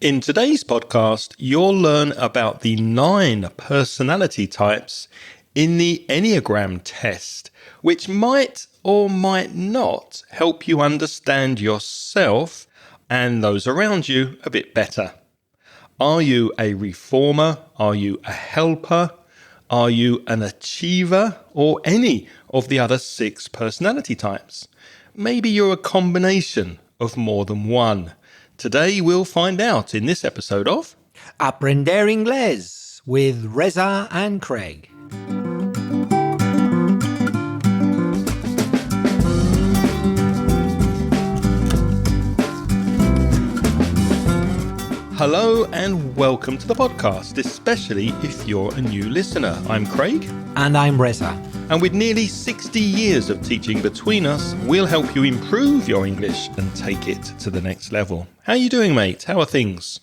In today's podcast, you'll learn about the 9 personality types in the Enneagram test, which might or might not help you understand yourself and those around you a bit better. Are you a reformer? Are you a helper? Are you an achiever? Or any of the other 6 personality types? Maybe you're a combination of more than one. Today we'll find out in this episode of Aprender Inglés with Reza and Craig. Hello and welcome to the podcast, especially if you're a new listener. I'm Craig. And I'm Reza. And with nearly 60 years of teaching between us, we'll help you improve your English and take it to the next level. How are you doing, mate? How are things?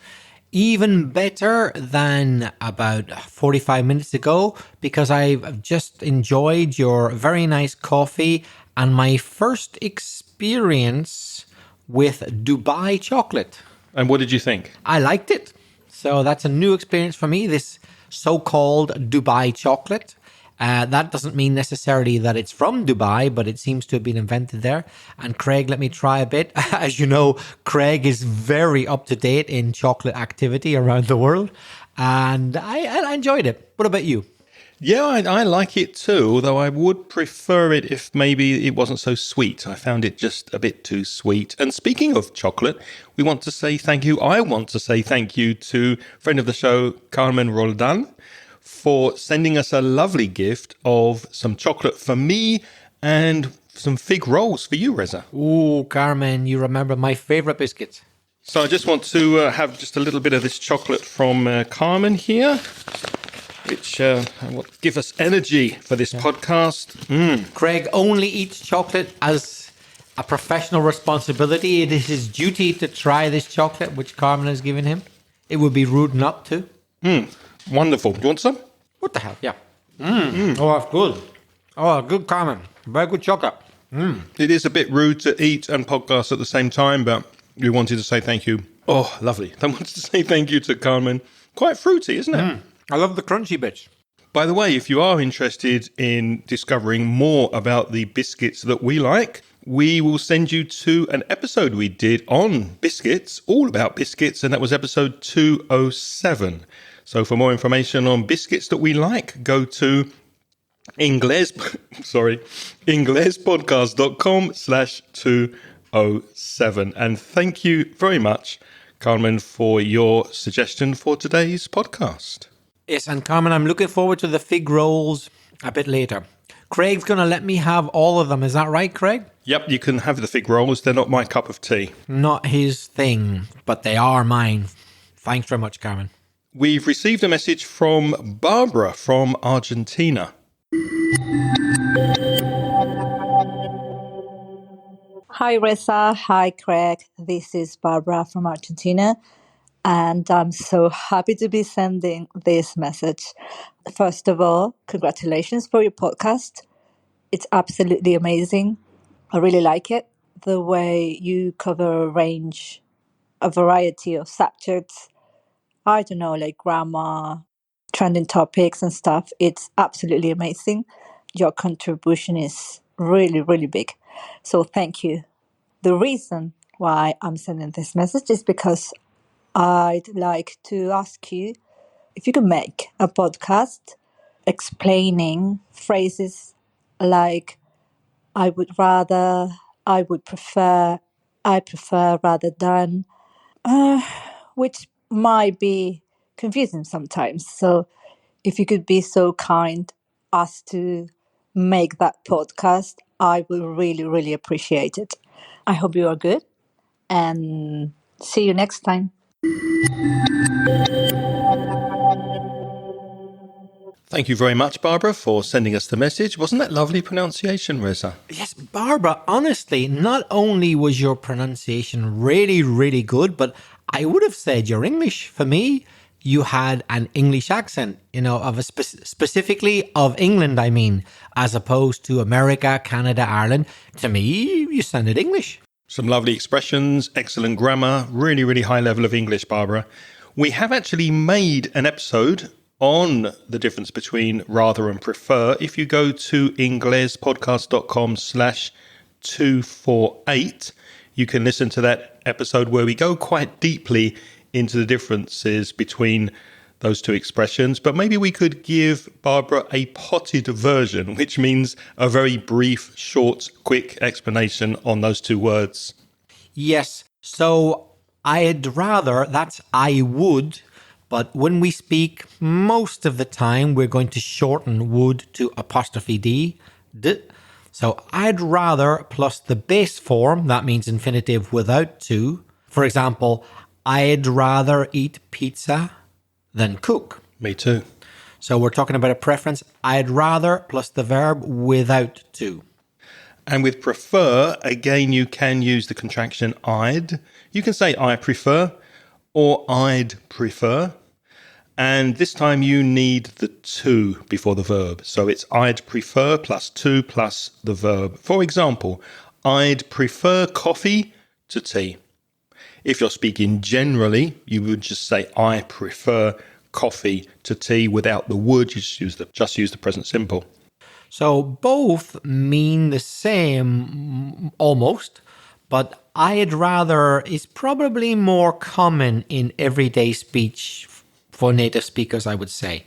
Even better than about 45 minutes ago, because I've just enjoyed your very nice coffee and my first experience with Dubai chocolate. And what did you think? I liked it. So that's a new experience for me, this so-called Dubai chocolate. That doesn't mean necessarily that it's from Dubai, but it seems to have been invented there. And Craig, let me try a bit. As you know, Craig is very up to date in chocolate activity around the world. And I enjoyed it. What about you? Yeah, I like it too, although I would prefer it if maybe it wasn't so sweet. I found it just a bit too sweet. And speaking of chocolate, we want to say thank you. I want to say thank you to friend of the show, Carmen Roldan, for sending us a lovely gift of some chocolate for me and some fig rolls for you, Reza. Ooh, Carmen, you remember my favorite biscuits. So I just want to have just a little bit of this chocolate from Carmen here, which will give us energy for this podcast. Craig only eats chocolate as a professional responsibility. It is his duty to try this chocolate, which Carmen has given him. It would be rude not to. Wonderful. Do you want some? What the hell? Yeah. Oh, that's good. Oh, good, Carmen. Very good chocolate. It is a bit rude to eat and podcast at the same time, but we wanted to say thank you. Oh, lovely. I wanted to say thank you to Carmen. Quite fruity, isn't it? I love the crunchy bits. By the way, if you are interested in discovering more about the biscuits that we like, we will send you to an episode we did on biscuits, all about biscuits, and that was episode 207. So for more information on biscuits that we like, go to inglespodcast.com/207. And thank you very much, Carmen, for your suggestion for today's podcast. Yes, and Carmen, I'm looking forward to the fig rolls a bit later. Craig's going to let me have all of them. Is that right, Craig? Yep, you can have the fig rolls. They're not my cup of tea. Not his thing, but they are mine. Thanks very much, Carmen. We've received a message from Barbara from Argentina. Hi, Reza. Hi, Craig. This is Barbara from Argentina, and I'm so happy to be sending this message. First of all, congratulations for your podcast. It's absolutely amazing. I really like it. The way you cover a variety of subjects. I don't know, like grammar, trending topics and stuff. It's absolutely amazing. Your contribution is really, really big. So thank you. The reason why I'm sending this message is because I'd like to ask you if you could make a podcast explaining phrases like I would rather, I would prefer, I prefer rather than, which might be confusing sometimes. So if you could be so kind as to make that podcast, I would really, really appreciate it. I hope you are good and see you next time. Thank you very much, Barbara, for sending us the message. Wasn't that lovely pronunciation, Reza? Yes, Barbara, honestly, not only was your pronunciation really, really good, but I would have said your English. For me, you had an English accent, of a specifically of England, as opposed to America, Canada, Ireland. To me, you sounded English. Some lovely expressions, excellent grammar, really, really high level of English, Barbara. We have actually made an episode on the difference between rather and prefer. If you go to inglespodcast.com/248, you can listen to that episode where we go quite deeply into the differences between those two expressions. But maybe we could give Barbara a potted version, which means a very brief, short, quick explanation on those two words. Yes. So I'd rather, that's I would, but when we speak, most of the time, we're going to shorten would to apostrophe D. So I'd rather plus the base form, that means infinitive without to. For example, I'd rather eat pizza than cook. Me too. So we're talking about a preference. I'd rather plus the verb without to. And with prefer, again, you can use the contraction I'd. You can say I prefer or I'd prefer. And this time you need the to before the verb. So it's I'd prefer plus to plus the verb. For example, I'd prefer coffee to tea. If you're speaking generally, you would just say, I prefer coffee to tea without the would. You just use the present simple. So both mean the same almost, but I'd rather is probably more common in everyday speech for native speakers, I would say.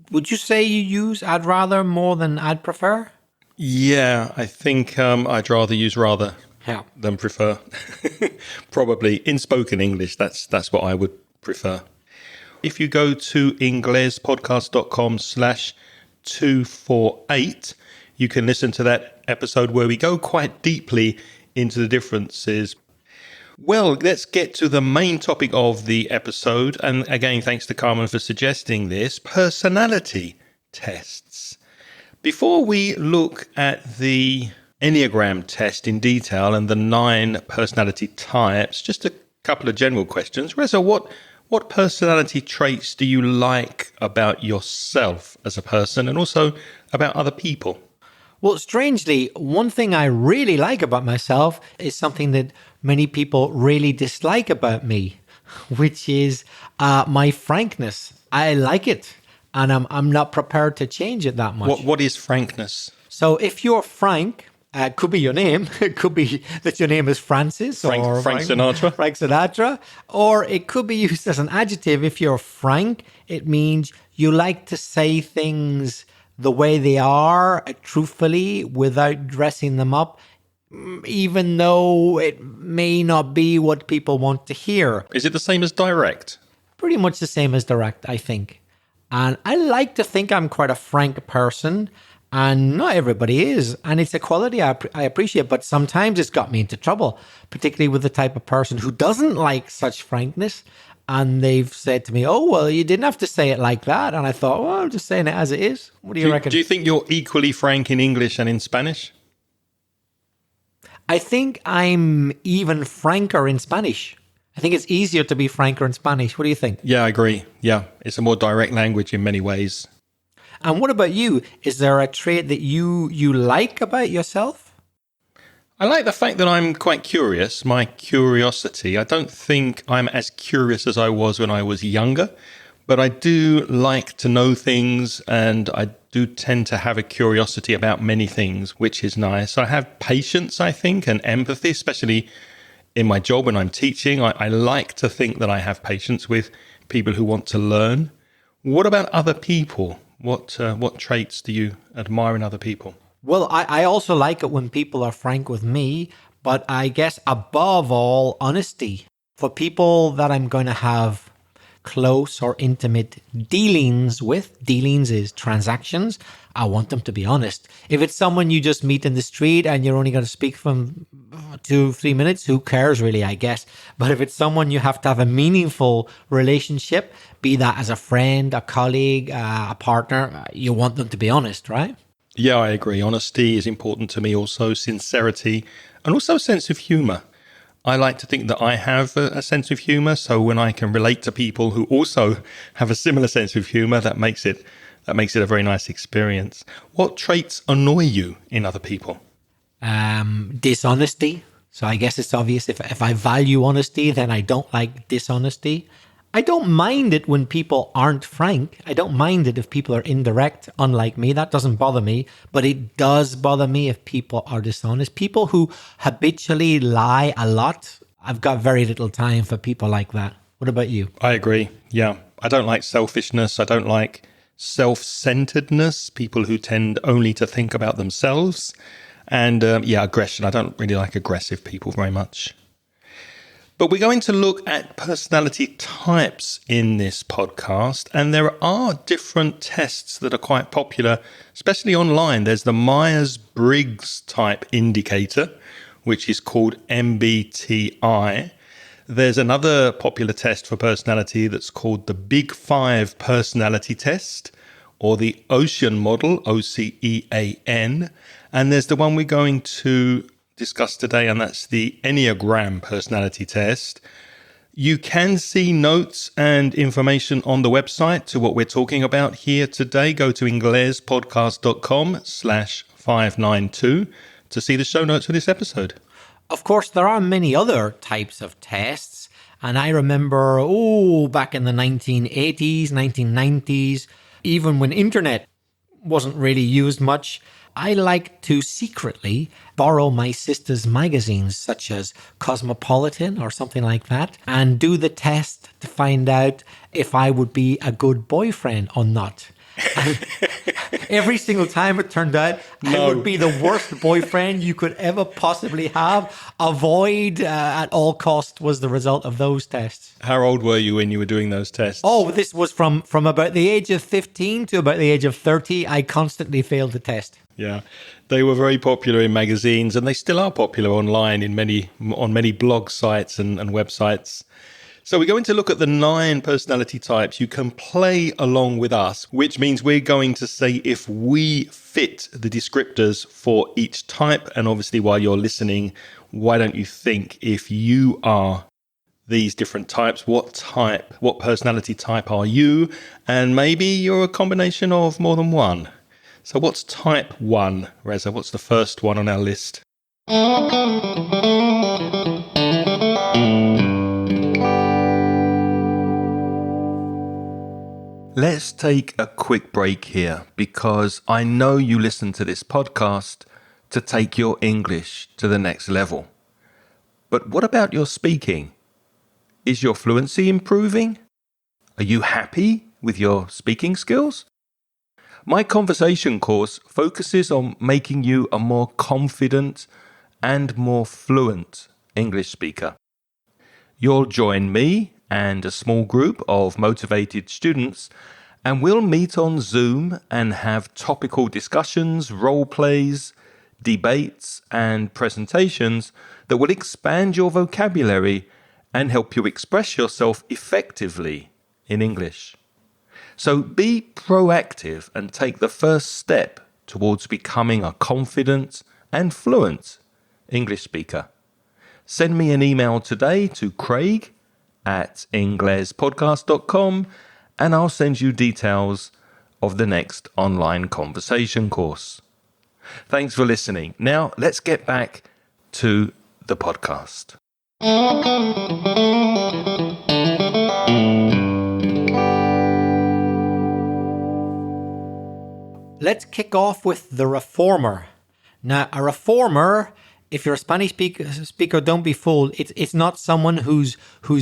Would you say you use I'd rather more than I'd prefer? Yeah, I think I'd rather use rather. Yeah. Than prefer. Probably in spoken English, that's what I would prefer. If you go to inglespodcast.com/248, you can listen to that episode where we go quite deeply into the differences. Well, let's get to the main topic of the episode. And again, thanks to Carmen for suggesting this, personality tests. Before we look at the Enneagram test in detail and the 9 personality types, just a couple of general questions. Reza, what personality traits do you like about yourself as a person and also about other people? Well, strangely, one thing I really like about myself is something that many people really dislike about me, which is my frankness. I like it, and I'm not prepared to change it that much. What is frankness? So if you're frank, it could be your name. It could be that your name is Francis or Frank Sinatra. Frank Sinatra. Or it could be used as an adjective. If you're frank, it means you like to say things the way they are, truthfully, without dressing them up, even though it may not be what people want to hear. Is it the same as direct? Pretty much the same as direct, I think. And I like to think I'm quite a frank person. And not everybody is. And it's a quality I appreciate, but sometimes it's got me into trouble, particularly with the type of person who doesn't like such frankness. And they've said to me, oh, well, you didn't have to say it like that. And I thought, well, I'm just saying it as it is. What do you reckon? Do you think you're equally frank in English and in Spanish? I think I'm even franker in Spanish. I think it's easier to be franker in Spanish. What do you think? Yeah, I agree. Yeah, it's a more direct language in many ways. And what about you? Is there a trait that you like about yourself? I like the fact that I'm quite curious, my curiosity. I don't think I'm as curious as I was when I was younger, but I do like to know things and I do tend to have a curiosity about many things, which is nice. I have patience, I think, and empathy, especially in my job when I'm teaching. I like to think that I have patience with people who want to learn. What about other people? What traits do you admire in other people? Well, I also like it when people are frank with me, but I guess above all, honesty. For people that I'm going to have close or intimate dealings with, dealings is transactions, I want them to be honest. If it's someone you just meet in the street and you're only going to speak for 2-3 minutes, who cares really, I guess. But if it's someone you have to have a meaningful relationship, be that as a friend, a colleague, a partner, you want them to be honest, right? Yeah, I agree. Honesty is important to me also, sincerity, and also a sense of humor. I like to think that I have a sense of humor, so when I can relate to people who also have a similar sense of humor, that makes it a very nice experience. What traits annoy you in other people? Dishonesty. So I guess it's obvious if I value honesty, then I don't like dishonesty. I don't mind it when people aren't frank. I don't mind it if people are indirect, unlike me. That doesn't bother me. But it does bother me if people are dishonest. People who habitually lie a lot, I've got very little time for people like that. What about you? I agree. Yeah. I don't like selfishness. I don't like self-centeredness, people who tend only to think about themselves. And aggression. I don't really like aggressive people very much. But we're going to look at personality types in this podcast. And there are different tests that are quite popular, especially online. There's the Myers-Briggs type indicator, which is called MBTI. There's another popular test for personality that's called the Big Five personality test, or the Ocean model, OCEAN. And there's the one we're going to discuss today, and that's the Enneagram personality test. You can see notes and information on the website to what we're talking about here today. Go to inglespodcast.com/592 to see the show notes for this episode. Of course, there are many other types of tests. And I remember, back in the 1980s, 1990s, even when internet wasn't really used much, I liked to secretly borrow my sister's magazines, such as Cosmopolitan or something like that, and do the test to find out if I would be a good boyfriend or not. And every single time it turned out I would be the worst boyfriend you could ever possibly have. Avoid at all costs was the result of those tests. How old were you when you were doing those tests? Oh, this was from about the age of 15 to about the age of 30. I constantly failed the test. Yeah, they were very popular in magazines, and they still are popular online on many blog sites and websites. So we're going to look at the 9 personality types. You can play along with us, which means we're going to say if we fit the descriptors for each type. And obviously, while you're listening, why don't you think if you are these different types, what personality type are you? And maybe you're a combination of more than one. So what's type 1, Reza? What's the first one on our list? Let's take a quick break here because I know you listen to this podcast to take your English to the next level. But what about your speaking? Is your fluency improving? Are you happy with your speaking skills? My conversation course focuses on making you a more confident and more fluent English speaker. You'll join me and a small group of motivated students, and we'll meet on Zoom and have topical discussions, role plays, debates, and presentations that will expand your vocabulary and help you express yourself effectively in English. So be proactive and take the first step towards becoming a confident and fluent English speaker. Send me an email today to craig@inglespodcast.com and I'll send you details of the next online conversation course. Thanks for listening. Now let's get back to the podcast. Let's kick off with the reformer. Now, a reformer, if you're a Spanish speaker, don't be fooled. It's not someone who's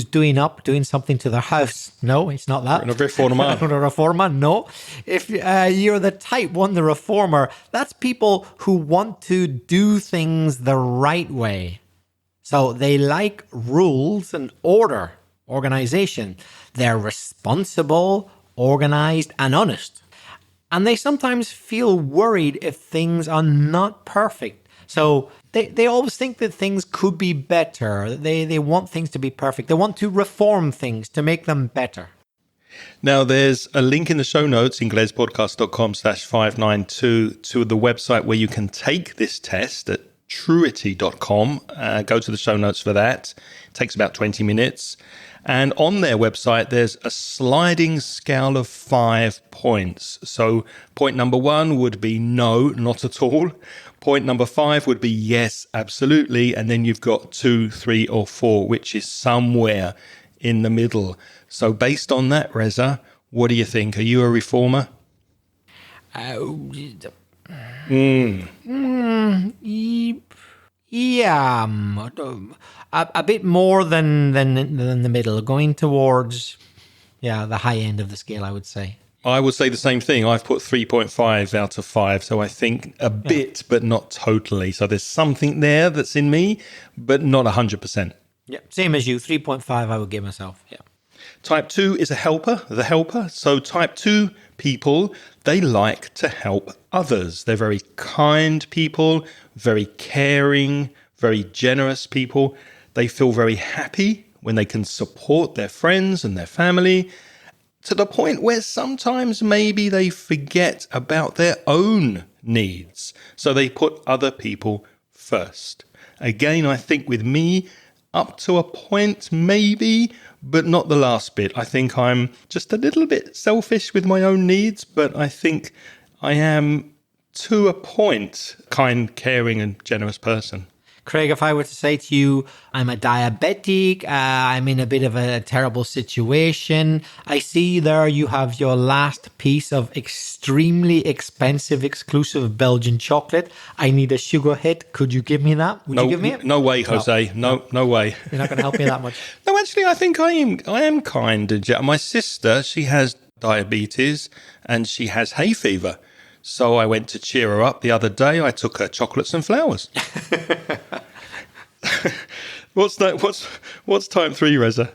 doing something to their house. No, it's not that. A reformer. A reformer, no. If you're the type 1, the reformer, that's people who want to do things the right way. So they like rules and order, organization. They're responsible, organized, and honest. And they sometimes feel worried if things are not perfect. So they always think that things could be better. They want things to be perfect. They want to reform things to make them better. Now, there's a link in the show notes, inglespodcast.com/592, to the website where you can take this test at truity.com. Go to the show notes for that. It takes about 20 minutes. And on their website, there's a sliding scale of 5 points. So point number 1 would be no, not at all. Point number 5 would be yes, absolutely. And then you've got 2, 3, or 4, which is somewhere in the middle. So based on that, Reza, what do you think? Are you a reformer? Yeah, a bit more than the middle, going towards the high end of the scale, I would say. I would say the same thing. I've put 3.5 out of 5. So I think a bit, but not totally. So there's something there that's in me, but not 100%. Yeah, same as you. 3.5 I would give myself. Yeah. Type 2 is a helper, the helper. So type 2 people, they like to help others. They're very kind people, very caring, very generous people. They feel very happy when they can support their friends and their family, to the point where sometimes maybe they forget about their own needs. So they put other people first. Again, I think with me, up to a point maybe, but not the last bit. I think I'm just a little bit selfish with my own needs, but I think I am, to a point, kind, caring, and generous person. Craig, if I were to say to you, I'm a diabetic, I'm in a bit of a terrible situation. I see there you have your last piece of extremely expensive, exclusive Belgian chocolate. I need a sugar hit. Could you give me that? Would you give me it? No way, Jose. No way. You're not going to help me that much. No, actually, I think I am kind. My sister, she has diabetes and she has hay fever. So I went to cheer her up the other day. I took her chocolates and flowers. What's that? What's type 3, Reza?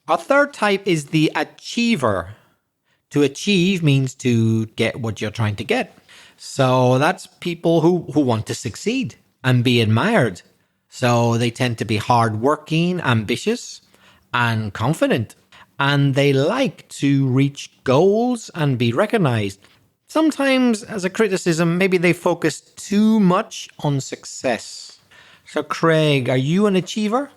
Our third type is the achiever. To achieve means to get what you're trying to get. So that's people who want to succeed and be admired. So they tend to be hardworking, ambitious, and confident. And they like to reach goals and be recognized. Sometimes, as a criticism, maybe they focus too much on success. So, Craig, are you an achiever?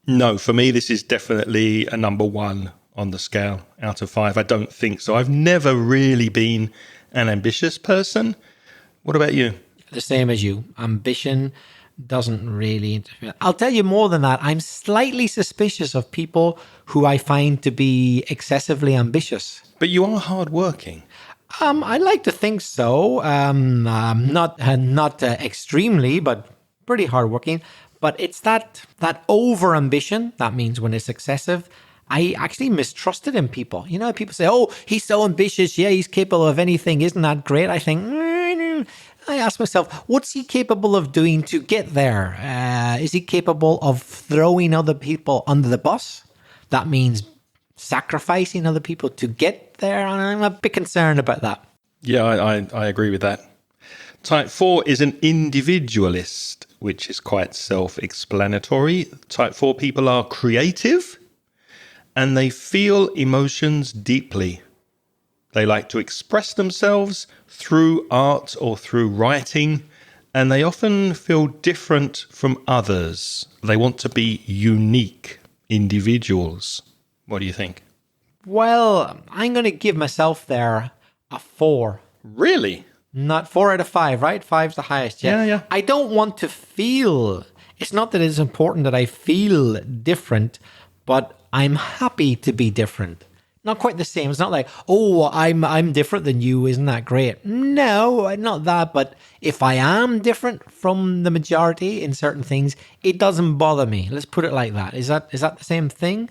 No, for me, this is definitely a number 1 on the scale out of 5. I don't think so. I've never really been an ambitious person. What about you? The same as you. Ambition doesn't really interfere. I'll tell you more than that. I'm slightly suspicious of people who I find to be excessively ambitious. But you are hardworking. I like to think so. Not extremely, but pretty hardworking. But it's that over ambition. That means when it's excessive. I actually mistrust it in people. You know, people say, "Oh, he's so ambitious. Yeah, he's capable of anything. Isn't that great?" I think. I ask myself, what's he capable of doing to get there? Is he capable of throwing other people under the bus? That means sacrificing other people to get there. And I'm a bit concerned about that. Yeah, I agree with that. Type 4 is an individualist, which is quite self-explanatory. Type 4 people are creative and they feel emotions deeply. They like to express themselves through art or through writing, and they often feel different from others. They want to be unique individuals. What do you think? Well, I'm going to give myself there a 4. Really? Not 4 out of 5, right? 5's the highest. Yeah. I don't want to feel. It's not that it's important that I feel different, but I'm happy to be different. Not quite the same. It's not like, oh, I'm different than you. Isn't that great? No, not that. But if I am different from the majority in certain things, it doesn't bother me. Let's put it like that. Is that the same thing?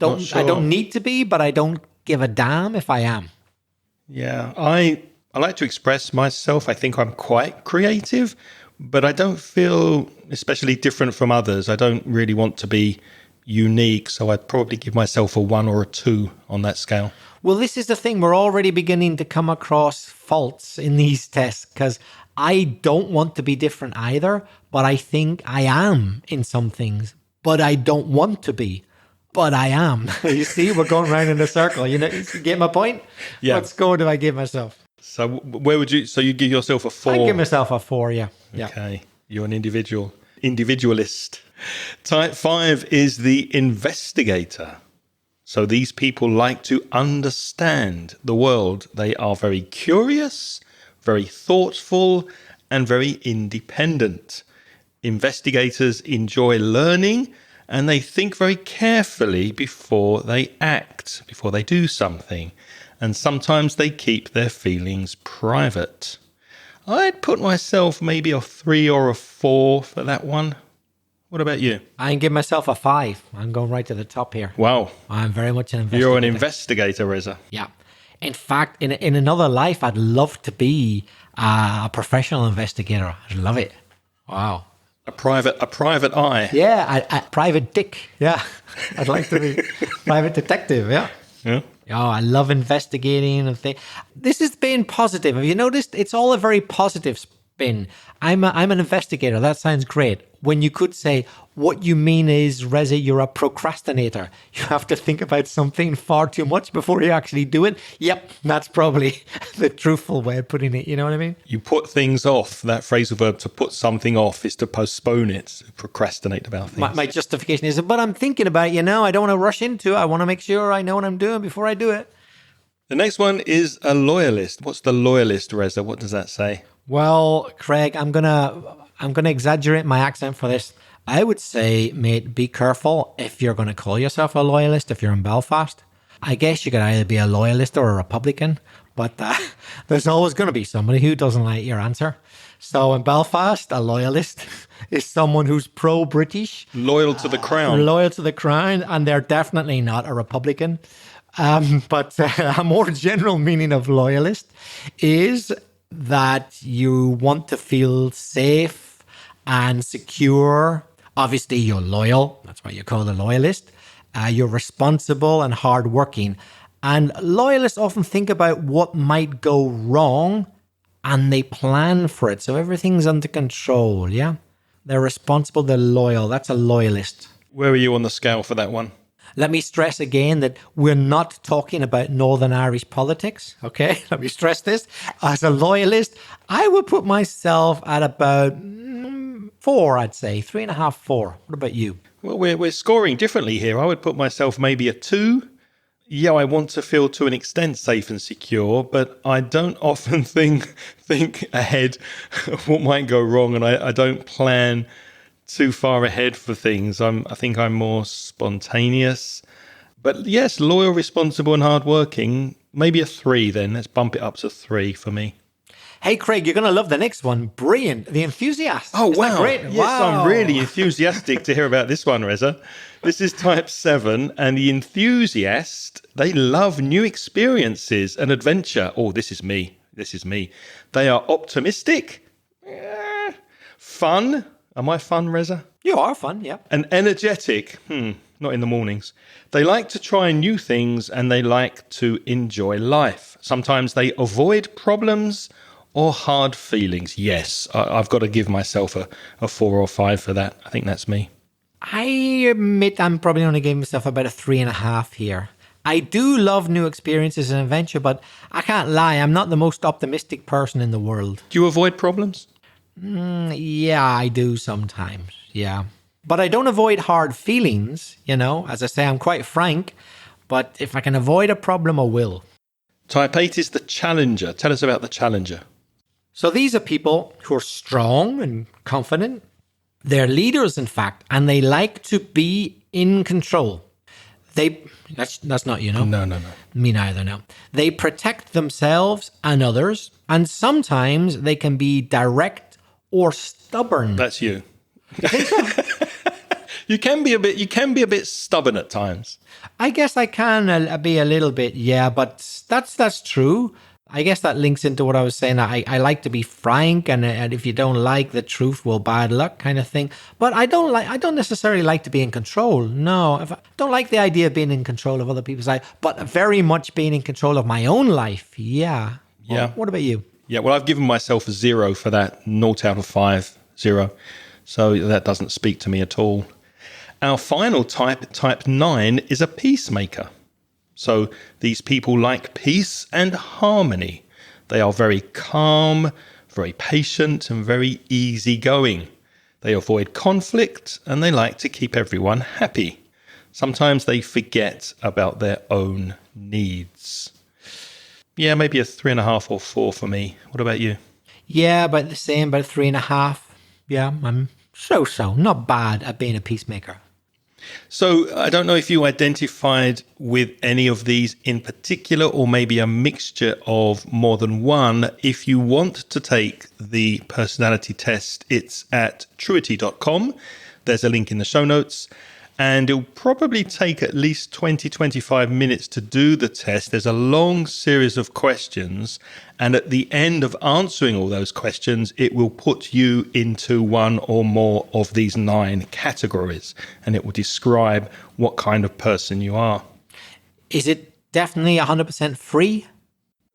Not sure. I don't need to be, but I don't give a damn if I am. Yeah, I like to express myself. I think I'm quite creative, but I don't feel especially different from others. I don't really want to be unique, so I'd probably give myself a 1 or a 2 on that scale. Well, this is the thing. We're already beginning to come across faults in these tests because I don't want to be different either, but I think I am in some things, but I don't want to be. But I am. You see, we're going round in a circle. You get my point? Yeah. What score do I give myself? So where would you? So you give yourself a 4? I give myself a 4. Yeah. Okay, you're an individual. Individualist. Type 5 is the investigator. So these people like to understand the world. They are very curious, very thoughtful, and very independent. Investigators enjoy learning, and they think very carefully before they act, before they do something. And sometimes they keep their feelings private. I'd put myself maybe a 3 or a 4 for that one. What about you? I can give myself a 5. I'm going right to the top here. Wow. I'm very much an investigator. You're an investigator, Reza. Yeah. In fact, in another life, I'd love to be a professional investigator. I'd love it. Wow. A private eye. Yeah, a private dick. Yeah. I'd like to be private detective. Yeah. Yeah. Oh, I love investigating and things. This has been positive. Have you noticed? It's all a very positive spin. I'm an investigator. That sounds great. When you could say, what you mean is, Reza, you're a procrastinator. You have to think about something far too much before you actually do it. Yep, that's probably the truthful way of putting it. You know what I mean? You put things off. That phrasal verb, to put something off, is to postpone it, to procrastinate about things. My justification is, but I'm thinking about it, I don't want to rush into it. I want to make sure I know what I'm doing before I do it. The next one is a loyalist. What's the loyalist, Reza? What does that say? Well, Craig, I'm gonna exaggerate my accent for this. I would say, mate, be careful if you're going to call yourself a loyalist if you're in Belfast. I guess you could either be a loyalist or a Republican, but there's always going to be somebody who doesn't like your answer. So in Belfast, a loyalist is someone who's pro-British. Loyal to the crown. Loyal to the crown, and they're definitely not a Republican. But a more general meaning of loyalist is that you want to feel safe and secure. Obviously, you're loyal. That's why you're called a loyalist. You're responsible and hardworking. And loyalists often think about what might go wrong and they plan for it. So everything's under control, yeah? They're responsible, they're loyal. That's a loyalist. Where are you on the scale for that one? Let me stress again that we're not talking about Northern Irish politics, okay? Let me stress this. As a loyalist, I would put myself at about 4, I'd say. 3.5, 4. What about you? Well, we're scoring differently here. I would put myself maybe a 2. Yeah, I want to feel to an extent safe and secure, but I don't often think ahead of what might go wrong, and I don't plan too far ahead for things. I think I'm more spontaneous. But yes, loyal, responsible, and hardworking. Maybe a 3 then. Let's bump it up to 3 for me. Hey, Craig, you're going to love the next one. Brilliant. The enthusiast. Oh, Isn't that wow. great? Yes, Wow. I'm really enthusiastic to hear about this one, Reza. This is type 7, and the enthusiast, they love new experiences and adventure. Oh, this is me. This is me. They are optimistic, fun. Am I fun, Reza? You are fun, yeah. And energetic. Not in the mornings. They like to try new things and they like to enjoy life. Sometimes they avoid problems or hard feelings. Yes, I've got to give myself a 4 or 5 for that. I think that's me. I admit I'm probably only giving myself about a 3.5 here. I do love new experiences and adventure, but I can't lie, I'm not the most optimistic person in the world. Do you avoid problems? Yeah, I do sometimes, yeah. But I don't avoid hard feelings, As I say, I'm quite frank, but if I can avoid a problem, I will. Type 8 is the challenger. Tell us about the challenger. So these are people who are strong and confident. They're leaders, in fact, and they like to be in control. That's not you, no? No. Me neither, no. They protect themselves and others, and sometimes they can be direct or stubborn. That's you. You think so? You can be a bit stubborn at times. I guess I can be a little bit, yeah, but that's true. I guess that links into what I was saying. I like to be frank, and if you don't like the truth, well, bad luck, kind of thing. But I don't necessarily like to be in control. No, I don't like the idea of being in control of other people's life, but very much being in control of my own life. Yeah. Yeah. Well, what about you? Yeah. Well, I've given myself a 0 for that. 0 out of 5, 0. So that doesn't speak to me at all. Our final type 9, is a peacemaker. So these people like peace and harmony. They are very calm, very patient, and very easygoing. They avoid conflict and they like to keep everyone happy. Sometimes they forget about their own needs. Yeah, maybe a 3.5 or 4 for me. What about you? Yeah, about the same, about 3.5. Yeah, I'm so not bad at being a peacemaker. So I don't know if you identified with any of these in particular, or maybe a mixture of more than one. If you want to take the personality test, it's at truity.com. There's a link in the show notes. And it'll probably take at least 20-25 minutes to do the test. There's a long series of questions. And at the end of answering all those questions, it will put you into one or more of these 9 categories. And it will describe what kind of person you are. Is it definitely 100% free?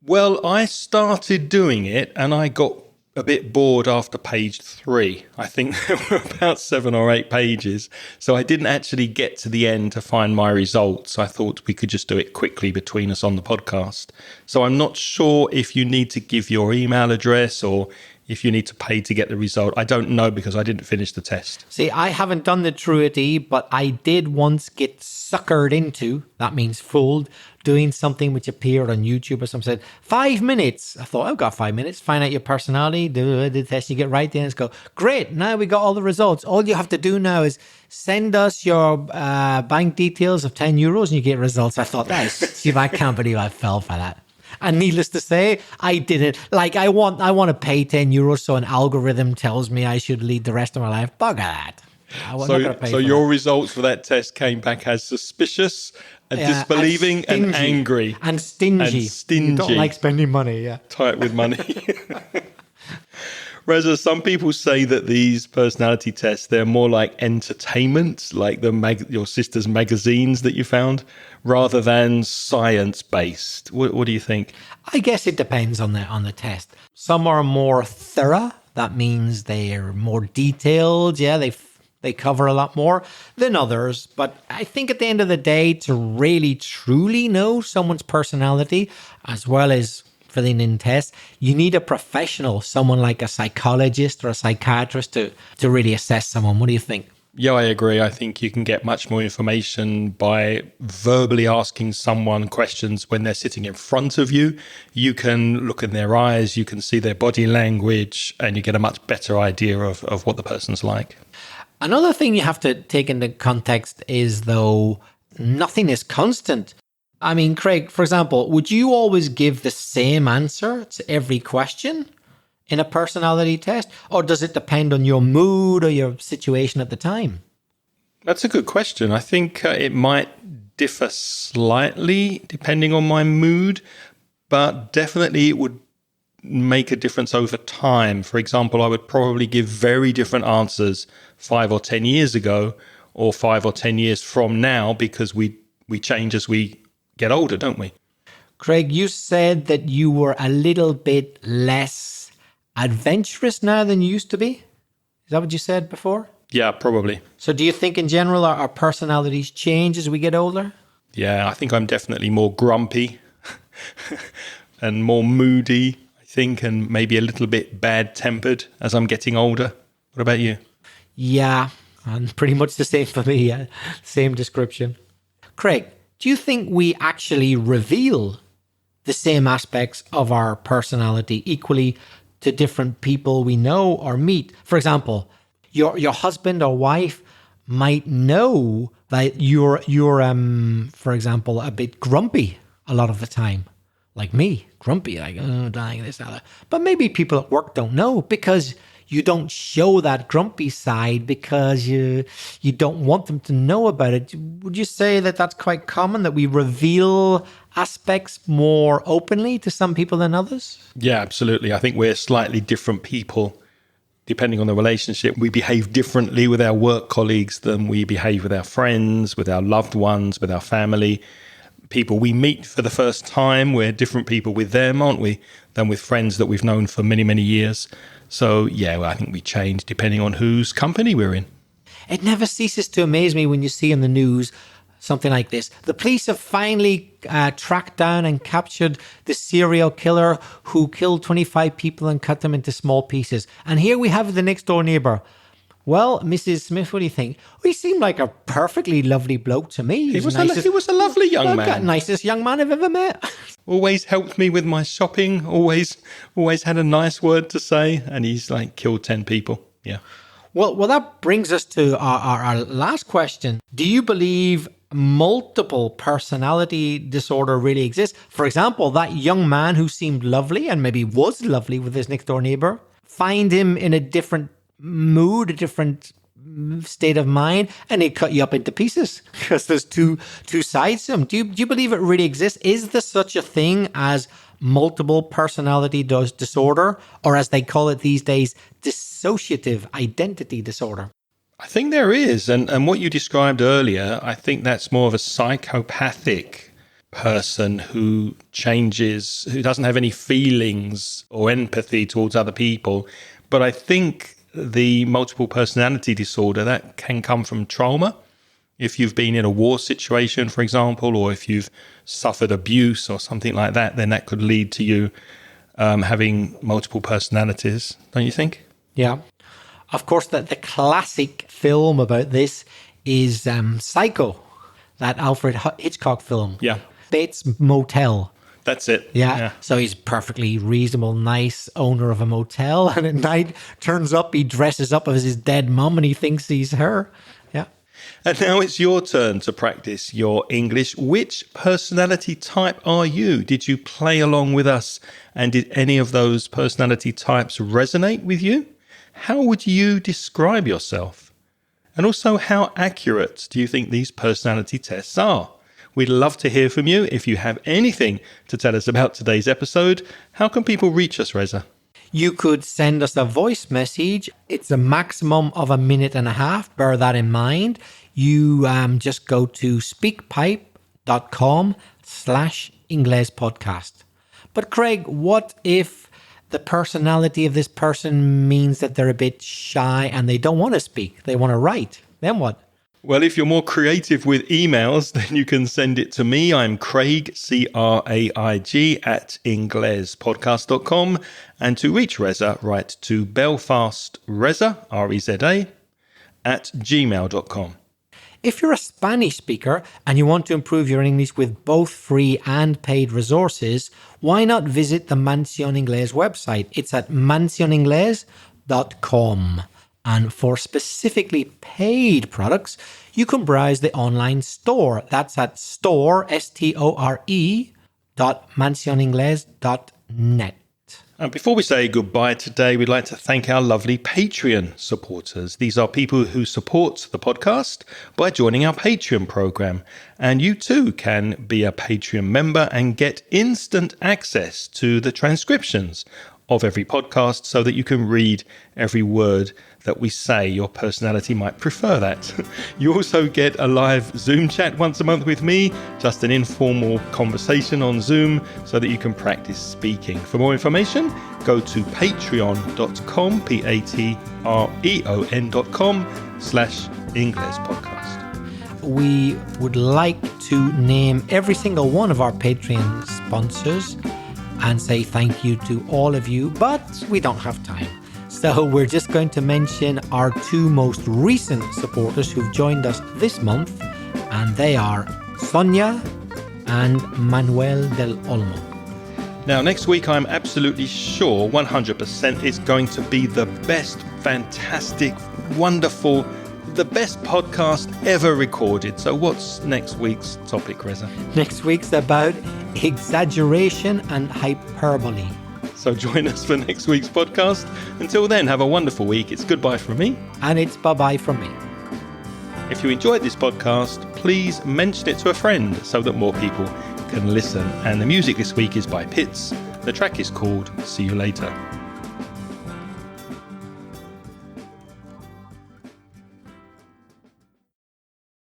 Well, I started doing it and I got a bit bored after page 3. I think there were about 7 or 8 pages. So I didn't actually get to the end to find my results. I thought we could just do it quickly between us on the podcast. So I'm not sure if you need to give your email address or if you need to pay to get the result. I don't know because I didn't finish the test. See, I haven't done the Truity, but I did once get suckered into, that means fooled, doing something which appeared on YouTube or something. Said 5 minutes. I thought, I've got 5 minutes. Find out your personality, do the test, you get right there and go, great, now we got all the results. All you have to do now is send us your bank details of €10 and you get results. I thought, I can't believe I fell for that. And needless to say, I didn't. Like, I want to pay €10 so an algorithm tells me I should lead the rest of my life. Bugger that. So your results for that test came back as suspicious and disbelieving and angry. And stingy. You don't like spending money, yeah. Tight with money. Reza, some people say that these personality tests, they're more like entertainment, like your sister's magazines that you found, rather than science-based. What do you think? I guess it depends on the test. Some are more thorough. That means they're more detailed. Yeah, they cover a lot more than others. But I think at the end of the day, to really truly know someone's personality, as well as filling in tests, you need a professional, someone like a psychologist or a psychiatrist to really assess someone. What do you think? Yeah, I agree. I think you can get much more information by verbally asking someone questions when they're sitting in front of you. You can look in their eyes, you can see their body language, and you get a much better idea of what the person's like. Another thing you have to take into context is, though, nothing is constant. I mean, Craig, for example, would you always give the same answer to every question in a personality test? Or does it depend on your mood or your situation at the time? That's a good question. I think it might differ slightly depending on my mood, but definitely it would make a difference over time. For example, I would probably give very different answers 5 or 10 years ago or 5 or 10 years from now because we change as we get older, don't we? Craig, you said that you were a little bit less adventurous now than you used to be. Is that what you said before? Yeah, probably. So do you think in general our personalities change as we get older? Yeah, I think I'm definitely more grumpy and more moody, I think, and maybe a little bit bad-tempered as I'm getting older. What about you? Yeah, and pretty much the same for me. Yeah. Same description. Craig, do you think we actually reveal the same aspects of our personality equally to different people we know or meet? For example, your husband or wife might know that you're for example, a bit grumpy a lot of the time. Like me, grumpy, like, oh, dying, this, that. But maybe people at work don't know because you don't show that grumpy side because you don't want them to know about it. Would you say that that's quite common, that we reveal aspects more openly to some people than others? Yeah, absolutely. I think we're slightly different people. Depending on the relationship, we behave differently with our work colleagues than we behave with our friends, with our loved ones, with our family. People we meet for the first time, we're different people with them, aren't we, than with friends that we've known for many, many years. So, yeah, well, I think we change depending on whose company we're in. It never ceases to amaze me when you see in the news something like this. The police have finally tracked down and captured the serial killer who killed 25 people and cut them into small pieces. And here we have the next door neighbor Well, Mrs. Smith, what do you think? He seemed like a perfectly lovely bloke to me. He was a lovely young man. Nicest young man I've ever met. Always helped me with my shopping. Always had a nice word to say. And he's like killed 10 people. Yeah. Well, that brings us to our last question. Do you believe multiple personality disorder really exists? For example, that young man who seemed lovely and maybe was lovely with his next door neighbor, find him in a different mood, a different state of mind, and he'd cut you up into pieces because there's two sides to him. Do you believe it really exists? Is there such a thing as multiple personality disorder, or as they call it these days, dissociative identity disorder? I think there is. And what you described earlier, I think that's more of a psychopathic person who changes, who doesn't have any feelings or empathy towards other people. But I think the multiple personality disorder, that can come from trauma. If you've been in a war situation, for example, or if you've suffered abuse or something like that, then that could lead to you having multiple personalities, don't you think? Yeah. Of course, the classic film about this is Psycho, that Alfred Hitchcock film. Yeah. Bates Motel. That's it. Yeah. So he's perfectly reasonable, nice owner of a motel. And at night, turns up, he dresses up as his dead mum and he thinks he's her. Yeah. And now it's your turn to practice your English. Which personality type are you? Did you play along with us? And did any of those personality types resonate with you? How would you describe yourself? And also, how accurate do you think these personality tests are? We'd love to hear from you. If you have anything to tell us about today's episode, how can people reach us, Reza? You could send us a voice message. It's a maximum of 1.5 minutes. Bear that in mind. You just go to speakpipe.com/Ingles podcast. But Craig, what if the personality of this person means that they're a bit shy and they don't want to speak? They want to write. Then what? Well, if you're more creative with emails, then you can send it to me. I'm Craig, Craig, at inglespodcast.com. And to reach Reza, write to belfastreza, Reza, at gmail.com. If you're a Spanish speaker and you want to improve your English with both free and paid resources, why not visit the Mansión Inglés website? It's at mansioningles.com. And for specifically paid products, you can browse the online store. That's at store.mansioningles.net. And before we say goodbye today, we'd like to thank our lovely Patreon supporters. These are people who support the podcast by joining our Patreon program. And you too can be a Patreon member and get instant access to the transcriptions of every podcast so that you can read every word that we say. Your personality might prefer that. You also get a live Zoom chat once a month with me, just an informal conversation on Zoom so that you can practice speaking. For more information, go to patreon.com, patreon.com/Ingles podcast. We would like to name every single one of our Patreon sponsors and say thank you to all of you, but we don't have time. So we're just going to mention our 2 most recent supporters who've joined us this month, and they are Sonia and Manuel del Olmo. Now, next week, I'm absolutely sure 100% it's going to be the best, fantastic, wonderful, the best podcast ever recorded. So what's next week's topic, Reza? Next week's about exaggeration and hyperbole. So join us for next week's podcast. Until then, have a wonderful week. It's goodbye from me. And it's bye-bye from me. If you enjoyed this podcast, please mention it to a friend so that more people can listen. And the music this week is by Pitts. The track is called See You Later.